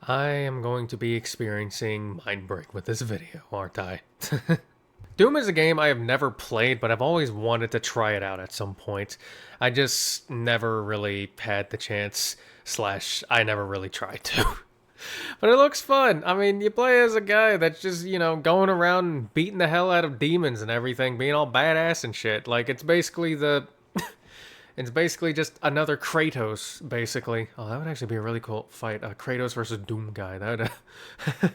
I am going to be experiencing mind break with this video, aren't I? Doom is a game I have never played, but I've always wanted to try it out at some point. I just never really had the chance, / I never really tried to. But it looks fun. I mean, you play as a guy that's just, going around and beating the hell out of demons and everything, being all badass and shit. Like, it's basically the... It's basically just another Kratos, basically. Oh, that would actually be a really cool fight. Kratos versus Doom guy. That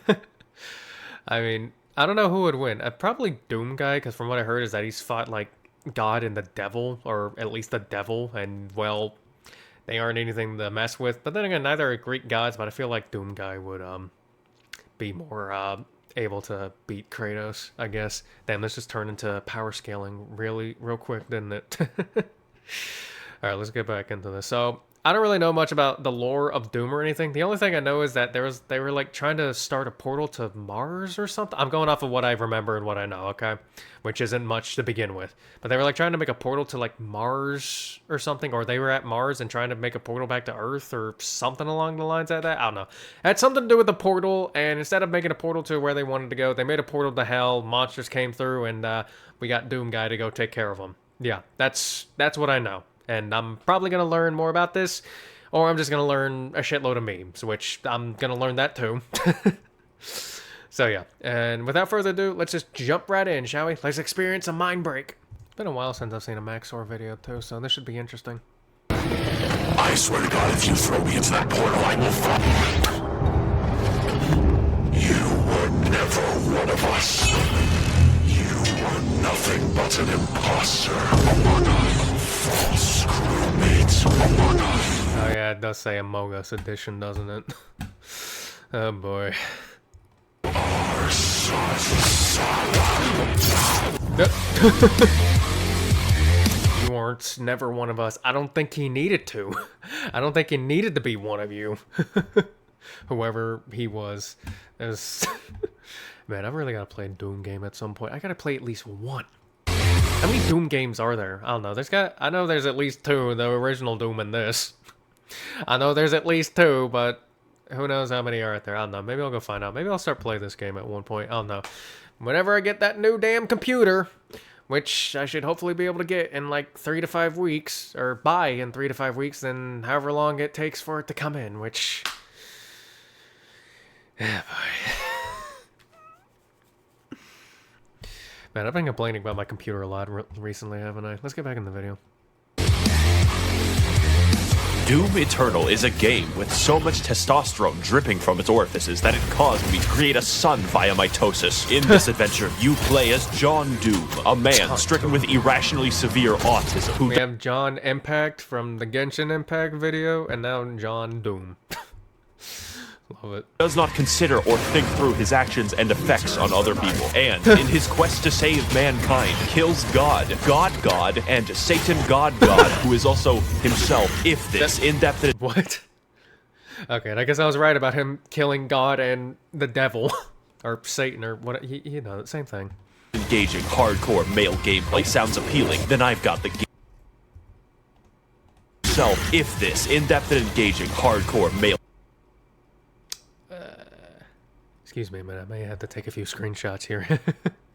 would... I mean, I don't know who would win. Probably Doom guy, because from what I heard is that he's fought, like, God and the devil, or at least the devil, and, well, they aren't anything to mess with. But then again, neither are Greek gods, but I feel like Doom guy would, be more, able to beat Kratos, I guess. Damn, this just turned into power scaling real quick, didn't it? Alright, let's get back into this. So, I don't really know much about the lore of Doom or anything. The only thing I know is that they were like trying to start a portal to Mars or something. I'm going off of what I remember and what I know, okay? Which isn't much to begin with. But they were like trying to make a portal to like Mars or something, or they were at Mars and trying to make a portal back to Earth or something along the lines of that. I don't know. It had something to do with the portal, and instead of making a portal to where they wanted to go, they made a portal to hell, monsters came through, and we got Doom guy to go take care of them. Yeah, that's what I know. And I'm probably going to learn more about this, or I'm just going to learn a shitload of memes, which I'm going to learn that too. So yeah, and without further ado, let's just jump right in, shall we? Let's experience a mind break. It's been a while since I've seen a Max0r video too, so this should be interesting. I swear to God, if you throw me into that portal, I will fall. You were never one of us. You were nothing but an imposter. False crewmates. Oh yeah, it does say Amogus Edition, doesn't it? Oh boy. You weren't never one of us. I don't think he needed to. I don't think he needed to be one of you. Whoever he was. There's... Man, I really gotta play a Doom game at some point. I gotta play at least one. How many Doom games are there? I don't know. I know there's at least 2, the original Doom and this. I know there's at least 2, but who knows how many are out there? I don't know. Maybe I'll go find out. Maybe I'll start playing this game at one point. I don't know. Whenever I get that new damn computer, which I should hopefully be able to get in like 3 to 5 weeks, or buy in 3 to 5 weeks, then however long it takes for it to come in, which... Yeah, boy. Man, I've been complaining about my computer a lot recently, haven't I? Let's get back in the video. Doom Eternal is a game with so much testosterone dripping from its orifices that it caused me to create a son via mitosis. In this adventure, you play as John Doom, a man stricken with irrationally severe autism. Who we have John Impact from the Genshin Impact video, and now John Doom. Love it. Does not consider or think through his actions and effects on other people, and in his quest to save mankind, kills God, and Satan God, who is also himself. If this in-depth... What? Okay, and I guess I was right about him killing God and the devil. Or Satan, or what, you know, same thing. Engaging, hardcore male gameplay sounds appealing, then I've got the game. If this in-depth and engaging, hardcore male... Excuse me a minute, I may have to take a few screenshots here.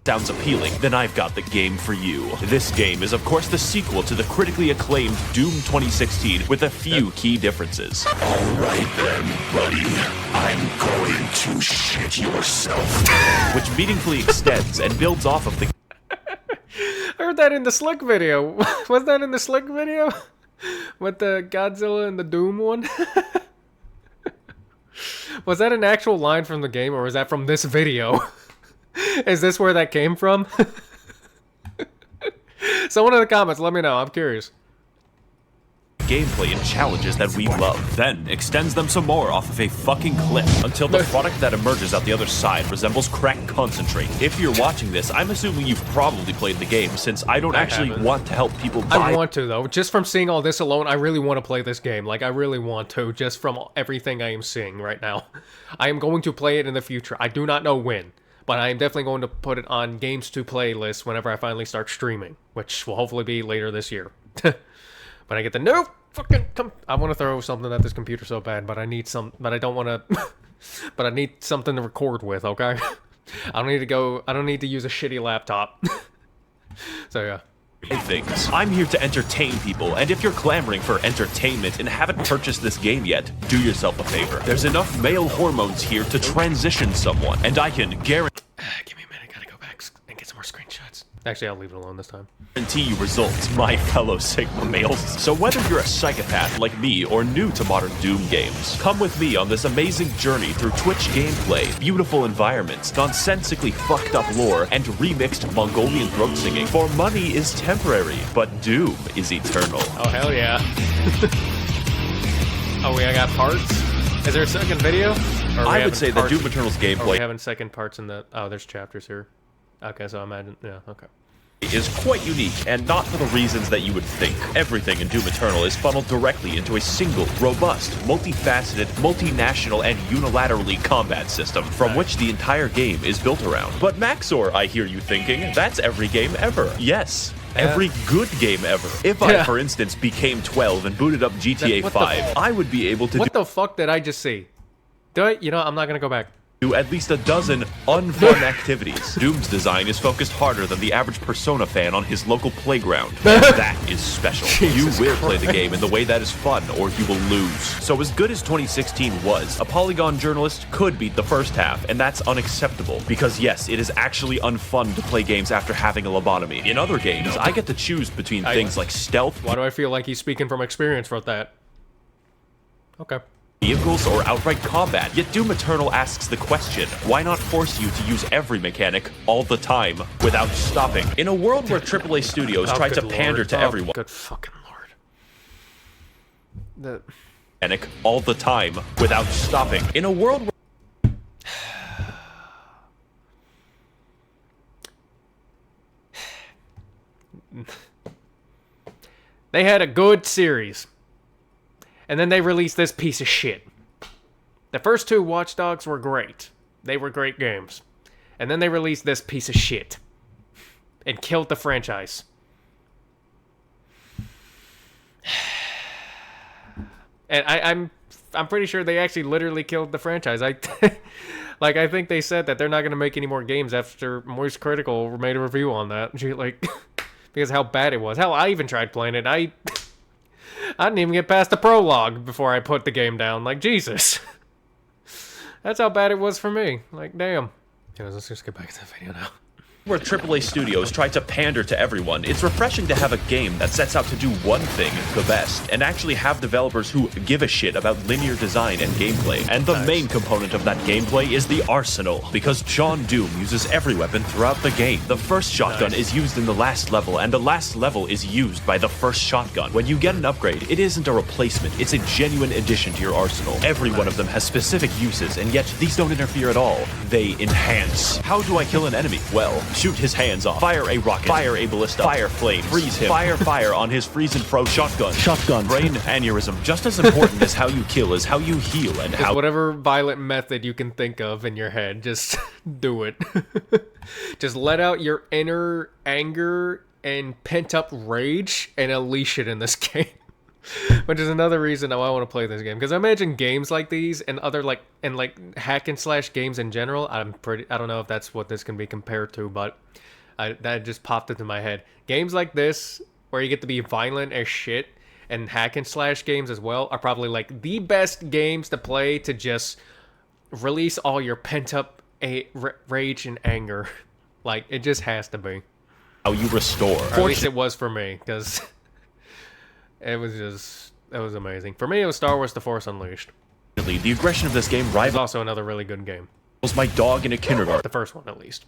Sounds appealing, then I've got the game for you. This game is of course the sequel to the critically acclaimed Doom 2016 with a few key differences. Alright then, buddy. I'm going to shit yourself. Which meaningfully extends and builds off of the... I heard that in the Slick video. Was that in the Slick video? With the Godzilla and the Doom one? Was that an actual line from the game, or was that from this video? Is this where that came from? Someone in the comments, let me know. I'm curious. Gameplay and challenges that we love, then extends them some more off of a fucking cliff until the product that emerges out the other side resembles crack concentrate. If you're watching this, I'm assuming you've probably played the game, since I don't actually want to help people buy. I want to, though. Just from seeing all this alone, I really want to play this game. Like, I really want to, just from everything I am seeing right now. I am going to play it in the future. I do not know when, but I am definitely going to put it on games to play list whenever I finally start streaming, which will hopefully be later this year. When I get the no fucking I want to throw something at this computer so bad, but I need some, but I don't want to but I need something to record with, okay? I don't need to use a shitty laptop. So yeah. Things. I'm here to entertain people, and if you're clamoring for entertainment and haven't purchased this game yet, do yourself a favor. There's enough male hormones here to transition someone, and I can guarantee Give me a minute, gotta go back and get some more screenshots. Actually, I'll leave it alone this time. you results, my fellow Sigma males. So whether you're a psychopath like me or new to modern Doom games, come with me on this amazing journey through Twitch gameplay, beautiful environments, nonsensically fucked up lore, and remixed Mongolian throat singing. For money is temporary, but Doom is eternal. Oh, hell yeah. Oh, I got parts? Is there a second video? I would say that Doom Eternal's gameplay... Are we having second parts in the... Oh, there's chapters here. Okay, so I imagine... Yeah, okay. is quite unique, and not for the reasons that you would think. Everything in Doom Eternal is funneled directly into a single, robust, multifaceted, multinational, and unilaterally combat system, from which the entire game is built around. But Max0r, I hear you thinking, that's every game ever. Yes. Every good game ever. If I, for instance, became 12 and booted up GTA 5, I would be able to What the fuck did I just see? Do I? You know, I'm not gonna go back. Do at least a dozen unfun activities. Doom's design is focused harder than the average Persona fan on his local playground. And that is special. Jesus you will play the game in the way that is fun, or you will lose. So as good as 2016 was, a Polygon journalist could beat the first half, and that's unacceptable. Because yes, it is actually unfun to play games after having a lobotomy. In other games, I get to choose between things like stealth. Why do I feel like he's speaking from experience for that? Okay. Vehicles or outright combat, yet Doom Eternal asks the question, why not force you to use every mechanic all the time without stopping? In a world where AAA studios try to pander to everyone, good fucking lord. Mechanic all the time without stopping. In a world where they had a good series. And then they released this piece of shit. The first two Watch Dogs were great. They were great games. And then they released this piece of shit. And killed the franchise. And I'm pretty sure they actually literally killed the franchise. I think they said that they're not going to make any more games after Moist Critical made a review on that. Like, because how bad it was. Hell, I even tried playing it. I didn't even get past the prologue before I put the game down. Like, Jesus. That's how bad it was for me. Like, damn. Anyways, let's just get back to the video now. where AAA studios try to pander to everyone, it's refreshing to have a game that sets out to do one thing the best, and actually have developers who give a shit about linear design and gameplay. And the main component of that gameplay is the arsenal, because John Doom uses every weapon throughout the game. The first shotgun is used in the last level, and the last level is used by the first shotgun. When you get an upgrade, it isn't a replacement, it's a genuine addition to your arsenal. Every one of them has specific uses, and yet these don't interfere at all. They enhance. How do I kill an enemy? Well, shoot his hands off, fire a rocket, fire a ballista, fire flame, freeze him, fire on his freeze and froze shotgun, brain aneurysm. Just as important as how you kill is how you heal, and just how whatever violent method you can think of in your head, just do it. Just let out your inner anger and pent up rage and unleash it in this game. Which is another reason why I want to play this game, because I imagine games like these and other like hack and slash games in general, I don't know if that's what this can be compared to, but that just popped into my head. Games like this where you get to be violent as shit, and hack and slash games as well, are probably like the best games to play to just release all your pent up rage and anger. Like, it just has to be how you restore. Or at least it was for me, because it was amazing. For me, it was Star Wars The Force Unleashed. The aggression of this game It's rivals also another really good game. my dog in a kindergarten. The first one, at least.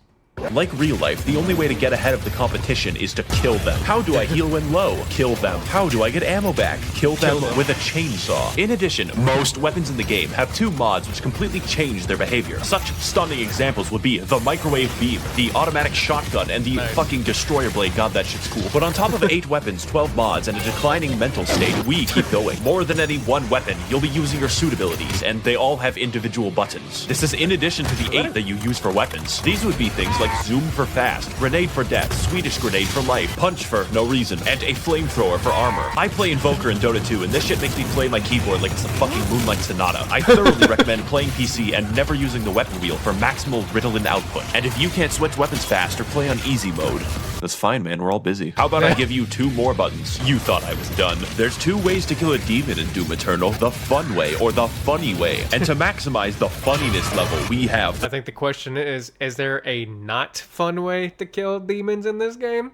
Like real life, the only way to get ahead of the competition is to kill them. How do I heal when low? Kill them. How do I get ammo back? Kill them with a chainsaw. In addition, most weapons in the game have 2 mods which completely change their behavior. Such stunning examples would be the microwave beam, the automatic shotgun, and the fucking destroyer blade. God, that shit's cool. But on top of 8 weapons, 12 mods, and a declining mental state, we keep going. More than any one weapon, you'll be using your suit abilities, and they all have individual buttons. This is in addition to the 8 that you use for weapons. These would be things like like Zoom for fast, Grenade for death, Swedish Grenade for life, Punch for no reason, and a Flamethrower for armor. I play Invoker in Dota 2, and this shit makes me play my keyboard like it's a fucking Moonlight Sonata. I thoroughly recommend playing PC and never using the weapon wheel for maximal Ritalin output. And if you can't switch weapons fast or play on easy mode, that's fine, man, we're all busy. How about I give you 2 more buttons? You thought I was done. There's 2 ways to kill a demon in Doom Eternal, the fun way or the funny way. And to maximize the funniness level, we have... I think the question is there a not fun way to kill demons in this game?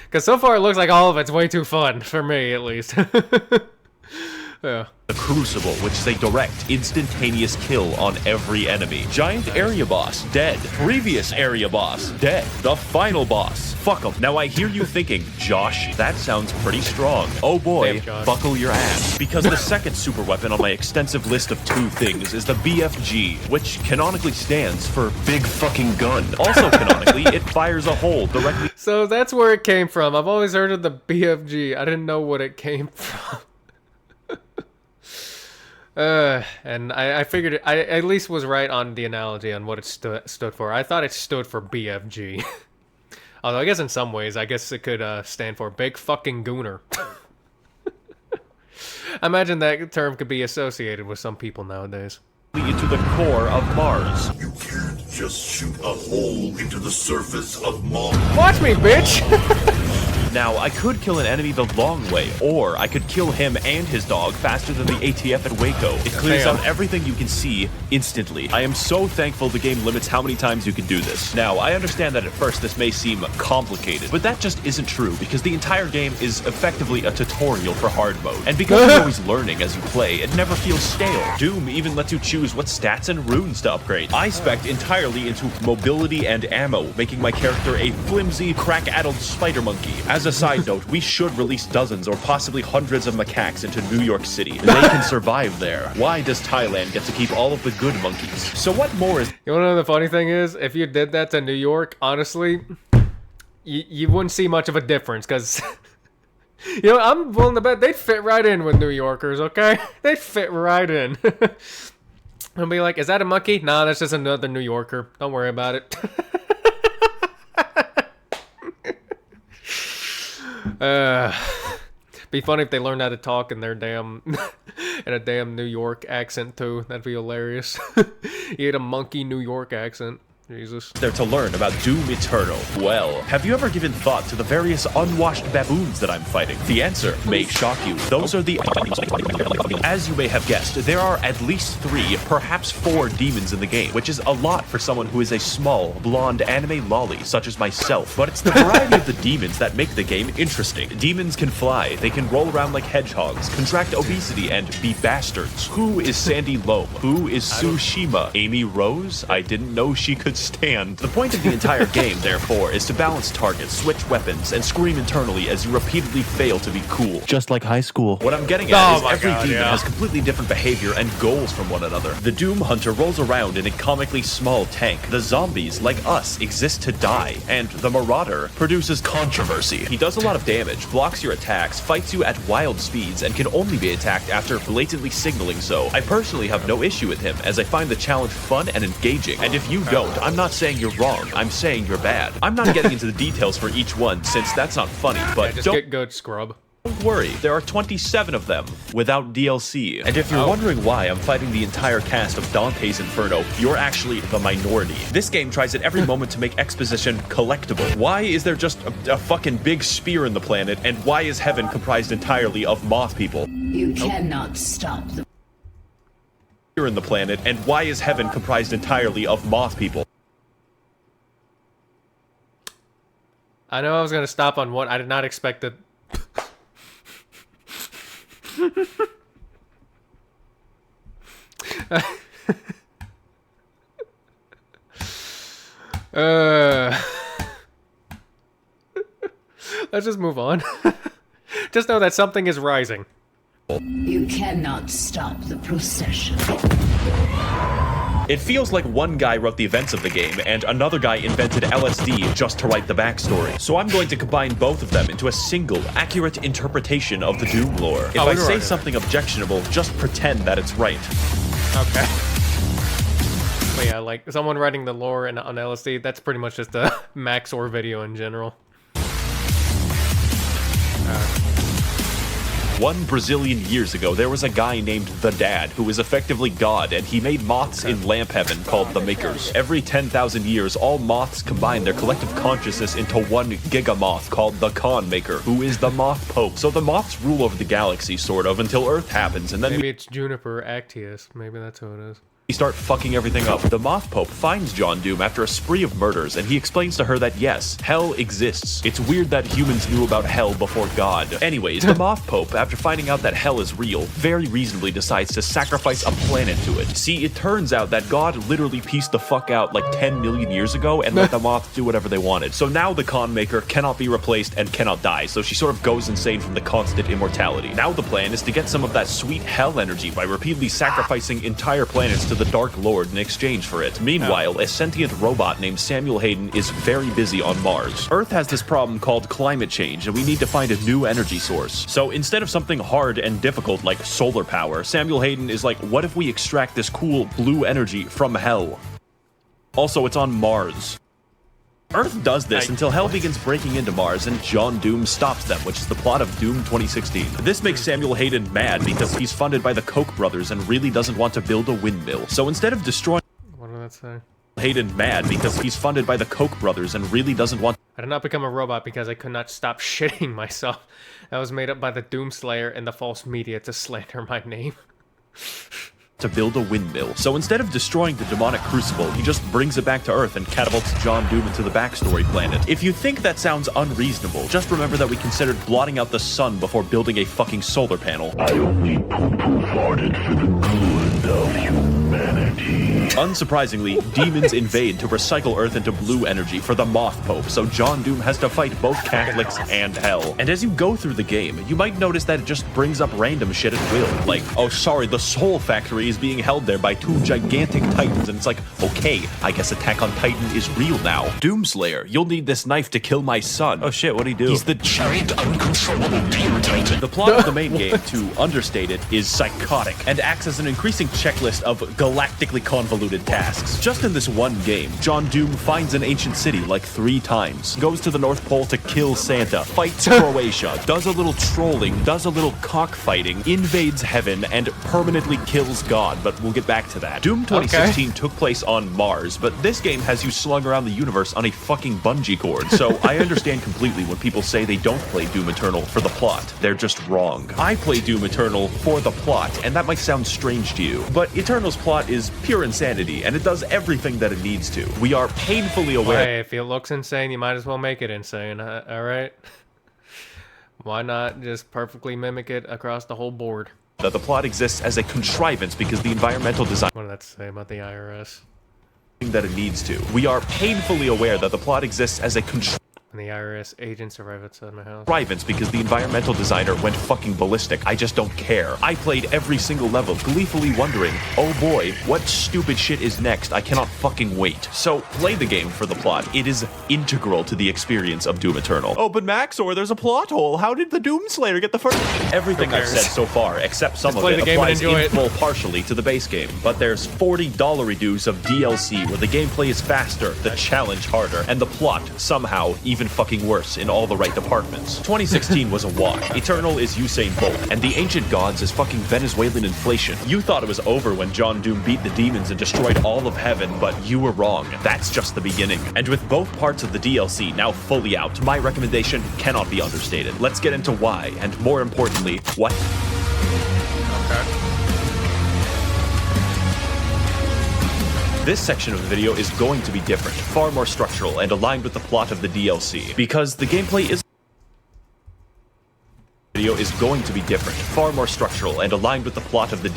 Because so far it looks like all of it's way too fun, for me at least. Yeah. The Crucible, which is a direct, instantaneous kill on every enemy. Giant area boss, dead. Previous area boss, dead. The final boss, fuck 'em. Now I hear you thinking, Josh, that sounds pretty strong. Oh boy, buckle your ass. Because the second super weapon on my extensive list of 2 things is the BFG, which canonically stands for Big Fucking Gun. Also canonically, it fires a hole directly... So that's where it came from. I've always heard of the BFG. I didn't know what it came from. And I figured I at least was right on the analogy on what it stood for. I thought it stood for BFG. Although I guess in some ways, I guess it could stand for Big Fucking Gooner. I imagine that term could be associated with some people nowadays. Into the core of Mars. You can't just shoot a hole into the surface of Mars. Watch me, bitch! Now, I could kill an enemy the long way, or I could kill him and his dog faster than the ATF at Waco. It clears out everything you can see instantly. I am so thankful the game limits how many times you can do this. Now, I understand that at first this may seem complicated, but that just isn't true, because the entire game is effectively a tutorial for hard mode. And because you're always learning as you play, it never feels stale. Doom even lets you choose what stats and runes to upgrade. I spec'd entirely into mobility and ammo, making my character a flimsy, crack-addled spider monkey. As a side note, we should release dozens or possibly hundreds of macaques into New York City. They can survive there. Why does Thailand get to keep all of the good monkeys? So what more is... You wanna know the funny thing is? If you did that to New York, honestly, you wouldn't see much of a difference, because... You know, I'm willing to bet they'd fit right in with New Yorkers, okay? They'd fit right in. I'll be like, is that a monkey? Nah, that's just another New Yorker. Don't worry about it. Be funny if they learned how to talk in their in a damn New York accent too. That'd be hilarious. You had a monkey New York accent. Jesus. There to learn about Doom Eternal? Well, have you ever given thought to the various unwashed baboons that I'm fighting? The answer may shock you. Those are the... As you may have guessed, there are at least 3, perhaps 4 demons in the game, which is a lot for someone who is a small, blonde anime lolly such as myself. But it's the variety of the demons that make the game interesting. Demons can fly, they can roll around like hedgehogs, contract obesity, and be bastards. Who is Sandy Loam? Who is Tsushima? Amy Rose? I didn't know she could stand. The point of the entire game, therefore, is to balance targets, switch weapons, and scream internally as you repeatedly fail to be cool. Just like high school. What I'm getting at is every demon has completely different behavior and goals from one another. The Doom Hunter rolls around in a comically small tank. The zombies, like us, exist to die. And the Marauder produces controversy. He does a lot of damage, blocks your attacks, fights you at wild speeds, and can only be attacked after blatantly signaling so. I personally have no issue with him, as I find the challenge fun and engaging. And if you don't, I'm not saying you're wrong, I'm saying you're bad. I'm not getting into the details for each one, since that's not funny, but just get good, scrub. Don't worry, there are 27 of them, without DLC. And if you're wondering why I'm fighting the entire cast of Dante's Inferno, you're actually the minority. This game tries at every moment to make exposition collectible. Why is there just a fucking big spear in the planet, and why is heaven comprised entirely of moth people? You cannot stop the... In the planet, and why is heaven comprised entirely of moth people? I know I was gonna stop on what I did not expect it. Let's just move on. Just know that something is rising. You cannot stop the procession. It feels like one guy wrote the events of the game, and another guy invented LSD just to write the backstory. So I'm going to combine both of them into a single, accurate interpretation of the Doom lore. If I say something objectionable, just pretend that it's right. Okay. But yeah, like someone writing the lore on LSD, that's pretty much just a Max0r video in general. One Brazilian years ago, there was a guy named The Dad who was effectively God, and he made moths in lamp heaven called the Makers. Every 10,000 years, all moths combine their collective consciousness into one gigamoth called the Khan Maker, who is the Moth Pope. So the moths rule over the galaxy, sort of, until Earth happens, and then maybe it's Juniper Actius. Maybe that's who it is. we start fucking everything up. The Moth Pope finds John Doom after a spree of murders, and he explains to her that yes, hell exists. It's weird that humans knew about hell before God. Anyways, the Moth Pope, after finding out that hell is real, very reasonably decides to sacrifice a planet to it. See, it turns out that God literally pieced the fuck out like 10 million years ago and let the moths do whatever they wanted. So now the Khan Maker cannot be replaced and cannot die, so she sort of goes insane from the constant immortality. Now the plan is to get some of that sweet hell energy by repeatedly sacrificing entire planets to the Dark Lord in exchange for it. Meanwhile, a sentient robot named Samuel Hayden is very busy on Mars. Earth has this problem called climate change, and we need to find a new energy source. So instead of something hard and difficult like solar power, Samuel Hayden is like, what if we extract this cool blue energy from hell? Also, it's on Mars. Earth does this until hell begins breaking into Mars and John Doom stops them, which is the plot of Doom 2016. This makes Samuel Hayden mad because he's funded by the Koch brothers and really doesn't want to build a windmill. So instead of destroying What did that say? Hayden mad because he's funded by the Koch brothers and really doesn't want I did not become a robot because I could not stop shitting myself. That was made up by the Doomslayer and the false media to slander my name. to build a windmill. So instead of destroying the demonic crucible, he just brings it back to Earth and catapults John Doom into the backstory planet. If you think that sounds unreasonable, just remember that we considered blotting out the sun before building a fucking solar panel. I only poo-poo farted for the good of humanity. Unsurprisingly, demons invade to recycle Earth into blue energy for the Moth Pope, so John Doom has to fight both Catholics and hell. And as you go through the game, you might notice that it just brings up random shit at will. Like, oh sorry, the Soul Factory is being held there by two gigantic titans, and it's like, okay, I guess Attack on Titan is real now. Doomslayer, you'll need this knife to kill my son. Oh shit, what'd he do? He's the Giant uncontrollable demon titan. The plot of the main game, to understate it, is psychotic, and acts as an increasing checklist of galactically convoluted tasks. Just in this one game, John Doom finds an ancient city like 3 times, goes to the North Pole to kill Santa, fights Croatia, does a little trolling, does a little cockfighting, invades heaven, and permanently kills God, but we'll get back to that. Doom 2016 took place on Mars, but this game has you slung around the universe on a fucking bungee cord, so I understand completely when people say they don't play Doom Eternal for the plot. They're just wrong. I play Doom Eternal for the plot, and that might sound strange to you, but Eternal's plot is pure insanity, and it does everything that it needs to. We are painfully aware. Hey, if it looks insane, you might as well make it insane, alright? Why not just perfectly mimic it across the whole board? That the plot exists as a contrivance because the environmental design What did that say about the IRS? that it needs to. We are painfully aware that the plot exists as a And the IRS agents arrive outside my house. contrivance because the environmental designer went fucking ballistic. I just don't care. I played every single level, gleefully wondering, oh boy, what stupid shit is next? I cannot fucking wait. So, play the game for the plot. It is integral to the experience of Doom Eternal. Oh, but Max0r, there's a plot hole. How did the Doomslayer get the first? Everything I've said so far, except some Just of play it, the game and applies enjoy in it. full partially to the base game. But there's $40 reduce of DLC where the gameplay is faster, the challenge harder, and the plot, somehow, even fucking worse in all the right departments. 2016 was a wash. Eternal is Usain Bolt, and the ancient gods is fucking Venezuelan inflation. You thought it was over when John Doom beat the demons and destroyed all of heaven, but you were wrong. That's just the beginning. And with both parts of the DLC now fully out, my recommendation cannot be understated. Let's get into why, and more importantly, what. This section of the video is going to be different, far more structural, and aligned with the plot of the DLC. Because the gameplay is going to be different, far more structural, and aligned with the plot of the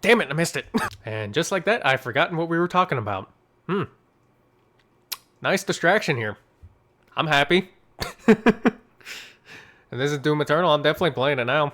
Damn it, I missed it. And just like that, I've forgotten what we were talking about. Nice distraction here. I'm happy. And this is Doom Eternal. I'm definitely playing it now.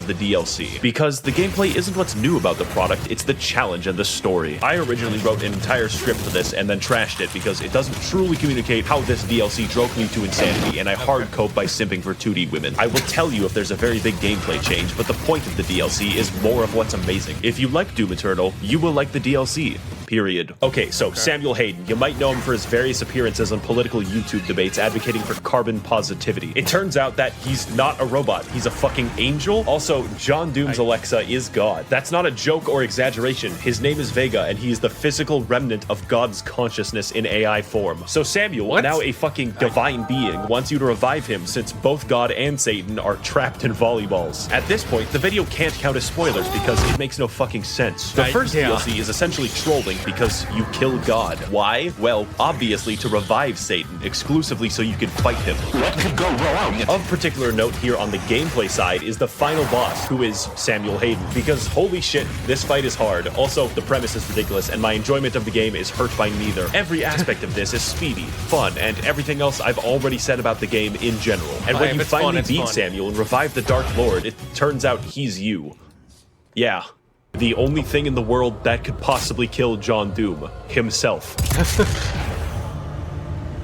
the DLC, because the gameplay isn't what's new about the product, it's the challenge and the story. I originally wrote an entire script for this and then trashed it because it doesn't truly communicate how this DLC drove me to insanity, and I hard cope by simping for 2D women. I will tell you if there's a very big gameplay change, but the point of the DLC is more of what's amazing. If you like Doom Eternal, you will like the DLC. Period. Okay, so Samuel Hayden, you might know him for his various appearances on political YouTube debates advocating for carbon positivity. It turns out that he's not a robot, he's a fucking angel. Also, John Doom's Alexa is God. That's not a joke or exaggeration. His name is Vega, and he is the physical remnant of God's consciousness in AI form. So Samuel, now a fucking divine being, wants you to revive him since both God and Satan are trapped in volleyballs. At this point, the video can't count as spoilers because it makes no fucking sense. The first DLC is essentially trolling because you kill God. Why? Well, obviously to revive Satan, exclusively so you can fight him. What could go wrong? Of particular note here on the gameplay side is the final boss, who is Samuel Hayden, because holy shit, this fight is hard. Also, the premise is ridiculous, and my enjoyment of the game is hurt by neither. Every aspect of this is speedy, fun, and everything else I've already said about the game in general. And when you finally beat Samuel and revive the Dark Lord, it turns out he's you. Yeah. The only thing in the world that could possibly kill John Doom, himself.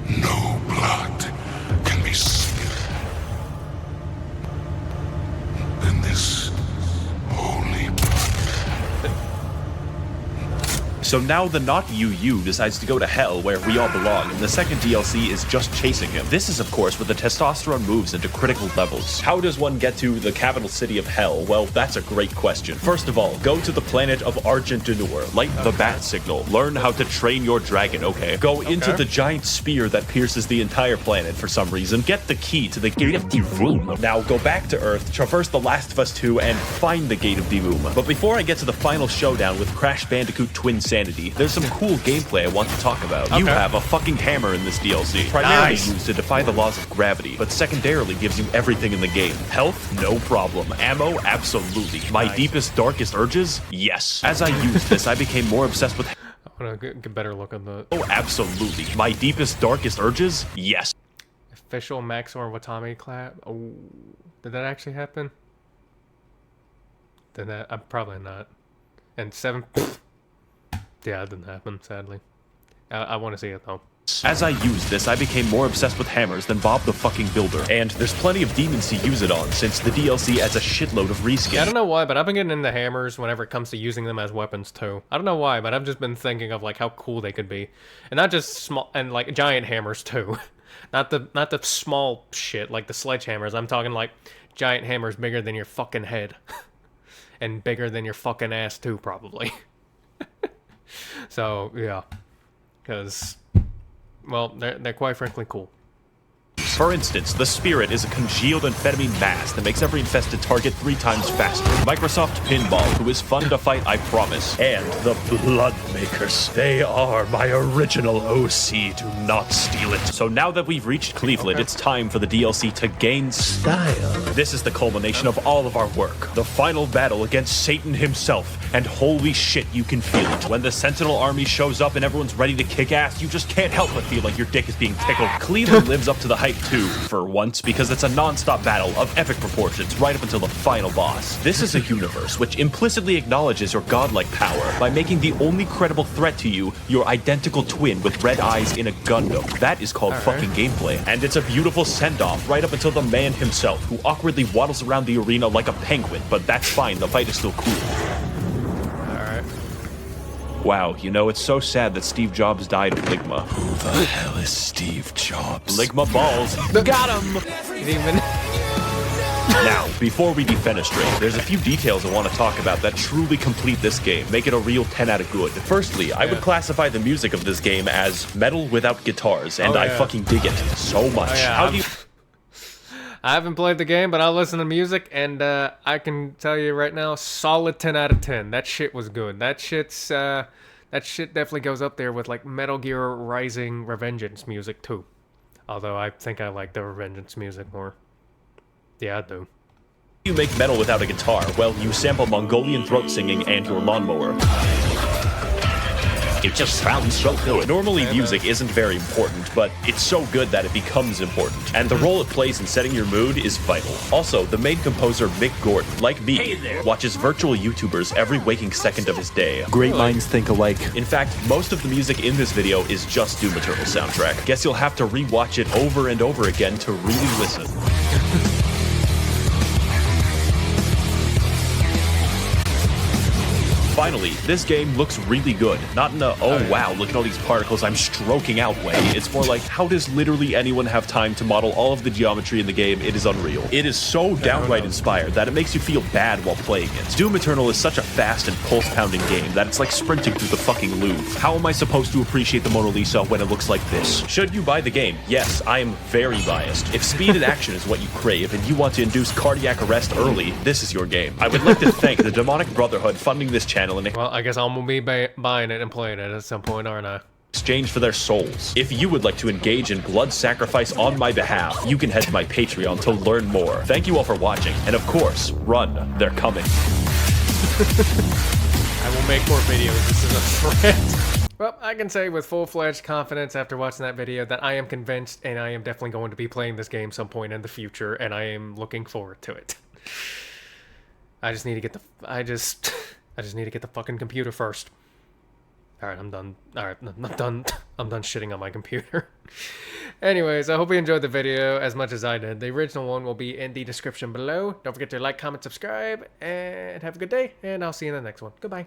No blood can be sweeter than this holy blood. So now the not you decides to go to hell where we all belong, and the second DLC is just chasing him. This is of course where the testosterone moves into critical levels. How does one get to the capital city of hell? Well, that's a great question. First of all, go to the planet of Argent Denur, light the bat signal, learn how to train your dragon, go into the giant spear that pierces the entire planet for some reason, get the key to the Gate of Doom. Now go back to Earth, traverse The Last of Us 2, and find the Gate of Doom. But before I get to the final showdown with Crash Bandicoot Twin Sanity, there's some cool gameplay I want to talk about. You have a fucking hammer in this DLC, primarily used to defy the laws of gravity, but secondarily gives you everything in the game. Health? No problem. Ammo? Absolutely. My deepest, darkest urges? Yes. As I used this, I became more obsessed with... I want to get a better look at the... Oh, absolutely. My deepest, darkest urges? Yes. Official Max0r Watami clap? Oh, did that actually happen? Did that? Probably not. And 7... Yeah, it didn't happen, sadly. I want to see it, though. As I used this, I became more obsessed with hammers than Bob the fucking Builder. And there's plenty of demons to use it on, since the DLC adds a shitload of reskin. Yeah, I don't know why, but I've been getting into hammers whenever it comes to using them as weapons, too. I don't know why, but I've just been thinking of, like, how cool they could be. And not just small, and, like, giant hammers, too. Not the small shit, like the sledgehammers. I'm talking, like, giant hammers bigger than your fucking head. And bigger than your fucking ass, too, probably. So, yeah. Because, well, they're quite frankly cool. For instance, the Spirit is a congealed amphetamine mass that makes every infested target 3 times faster. Microsoft Pinball, who is fun to fight, I promise. And the Bloodmakers. They are my original OC. Do not steal it. So now that we've reached Cleveland, it's time for the DLC to gain style. This is the culmination of all of our work. The final battle against Satan himself. And holy shit, you can feel it. When the Sentinel army shows up and everyone's ready to kick ass, you just can't help but feel like your dick is being tickled. Cleveland lives up to the hype too, for once, because it's a non-stop battle of epic proportions right up until the final boss. This is a universe which implicitly acknowledges your godlike power by making the only credible threat to you your identical twin with red eyes in a Gundam. That is called fucking gameplay. And it's a beautiful send-off right up until the man himself, who awkwardly waddles around the arena like a penguin, but that's fine, the fight is still cool. Wow, you know, it's so sad that Steve Jobs died of Ligma. Who the hell is Steve Jobs? Ligma balls. Got him! Now, before we defenestrate, there's a few details I want to talk about that truly complete this game, make it a real 10 out of good. Firstly, I would classify the music of this game as metal without guitars, and I fucking dig it so much. How do you... I haven't played the game, but I'll listen to music, and I can tell you right now, solid 10 out of 10. That shit was good. That shit definitely goes up there with, like, Metal Gear Rising Revengeance music, too. Although I think I like the Revengeance music more. Yeah, I do. You make metal without a guitar? Well, you sample Mongolian throat singing and your lawnmower. It just sounds so good. Normally, music isn't very important, but it's so good that it becomes important. And the role it plays in setting your mood is vital. Also, the main composer, Mick Gordon, like me, watches virtual YouTubers every waking second of his day. Great minds think alike. In fact, most of the music in this video is just Doom Eternal's soundtrack. Guess you'll have to re-watch it over and over again to really listen. Finally, this game looks really good. Not in a, oh wow, look at all these particles I'm stroking out way. It's more like, how does literally anyone have time to model all of the geometry in the game? It is unreal. It is so downright inspired that it makes you feel bad while playing it. Doom Eternal is such a fast and pulse-pounding game that it's like sprinting through the fucking Louvre. How am I supposed to appreciate the Mona Lisa when it looks like this? Should you buy the game? Yes, I am very biased. If speed and action is what you crave and you want to induce cardiac arrest early, this is your game. I would like to thank the Demonic Brotherhood funding this channel in Well, I guess I'm gonna be buying it and playing it at some point, aren't I? exchange for their souls. If you would like to engage in blood sacrifice on my behalf, you can head to my Patreon to learn more. Thank you all for watching, and of course, run, they're coming. I will make more videos, this is a threat. Well, I can say with full-fledged confidence after watching that video that I am convinced and I am definitely going to be playing this game some point in the future, and I am looking forward to it. I just need to get the... I just need to get the fucking computer first. Alright, I'm done. Alright, I'm done. I'm done shitting on my computer. Anyways, I hope you enjoyed the video as much as I did. The original one will be in the description below. Don't forget to like, comment, subscribe, and have a good day. And I'll see you in the next one. Goodbye.